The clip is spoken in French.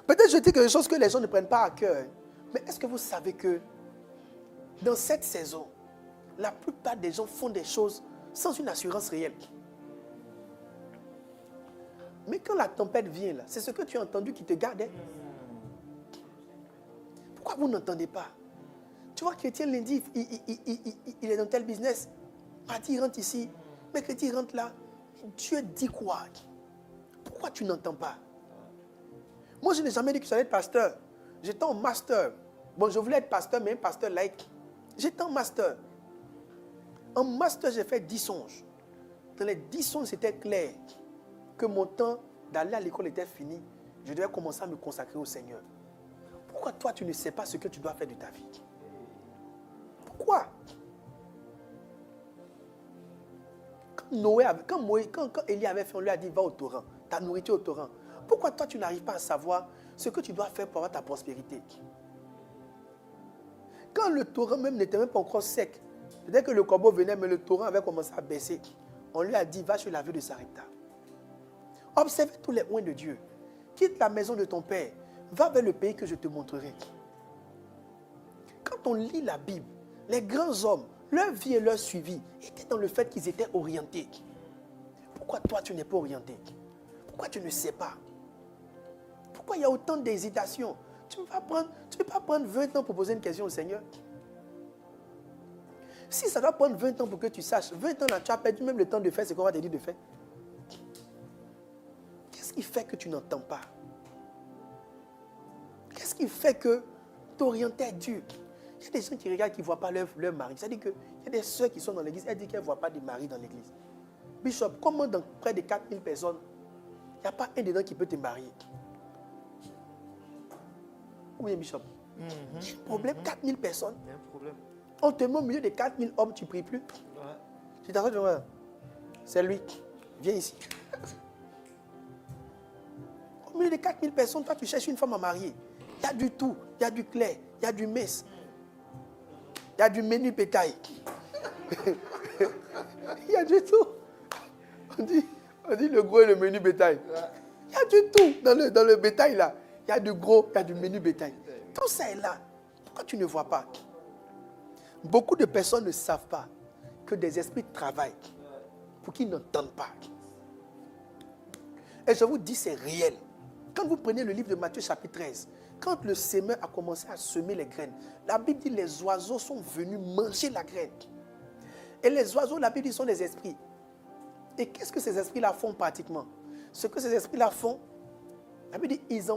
Peut-être je dis quelque chose que les gens ne prennent pas à cœur. Mais est-ce que vous savez que dans cette saison, la plupart des gens font des choses sans une assurance réelle. Mais quand la tempête vient, là, c'est ce que tu as entendu qui te garde. Hein? Pourquoi vous n'entendez pas? Tu vois, Chrétien lundi, il est dans tel business. Mardi, il rentre ici. Mercredi, il rentre là. Dieu dit quoi? Pourquoi tu n'entends pas? Moi, je n'ai jamais dit que je allais être pasteur. J'étais en master. Bon, je voulais être pasteur, mais un pasteur laïque. J'étais en master. En master, j'ai fait 10 songes. Dans les 10 songes, c'était clair que mon temps d'aller à l'école était fini. Je devais commencer à me consacrer au Seigneur. Pourquoi toi, tu ne sais pas ce que tu dois faire de ta vie? Pourquoi? Quand Élie avait fait, on lui a dit, va au torrent. Ta nourriture au torrent. Pourquoi toi, tu n'arrives pas à savoir ce que tu dois faire pour avoir ta prospérité? Quand le torrent même n'était même pas encore sec, peut-être que le corbeau venait, mais le torrent avait commencé à baisser. On lui a dit, va sur la vue de Sarepta. Observe tous les oins de Dieu. Quitte la maison de ton père. Va vers le pays que je te montrerai. Quand on lit la Bible, les grands hommes, leur vie et leur suivi étaient dans le fait qu'ils étaient orientés. Pourquoi toi, tu n'es pas orienté? Pourquoi tu ne sais pas? Pourquoi il y a autant d'hésitation? Tu ne peux pas prendre 20 ans pour poser une question au Seigneur. Si ça doit prendre 20 ans pour que tu saches, 20 ans là, tu as perdu même le temps de faire ce qu'on va te dire de faire. Qu'est-ce qui fait que tu n'entends pas? Qu'est-ce qui fait que t'orienter est dur? Il y a des gens qui regardent qui ne voient pas leur mari. C'est-à-dire qu'il y a des soeurs qui sont dans l'église, elles disent qu'elles ne voient pas de mari dans l'église. Bishop, comment dans près de 4000 personnes, il n'y a pas un dedans qui peut te marier? Oui, Bishop. Il y a un problème, 4000 personnes. Il y a un problème. On te met au milieu de 4000 hommes, tu ne pries plus. Ouais. Tu t'arrêtes de voir. C'est lui. Viens ici. Au milieu de 4000 personnes, toi, tu cherches une femme à marier. Il y a du tout. Il y a du clair. Il y a du mince. Il y a du menu bétail. Il y a du tout. On dit le gros et le menu bétail. Il y a du tout dans le bétail là. Il y a du gros, il y a du menu bétail. Tout ça est là. Pourquoi tu ne vois pas? Beaucoup de personnes ne savent pas que des esprits travaillent pour qu'ils n'entendent pas. Et je vous dis, c'est réel. Quand vous prenez le livre de Matthieu chapitre 13, quand le semeur a commencé à semer les graines, la Bible dit que les oiseaux sont venus manger la graine. Et les oiseaux, la Bible dit, sont des esprits. Et qu'est-ce que ces esprits-là font pratiquement? Ce que ces esprits-là font, la Bible dit, ils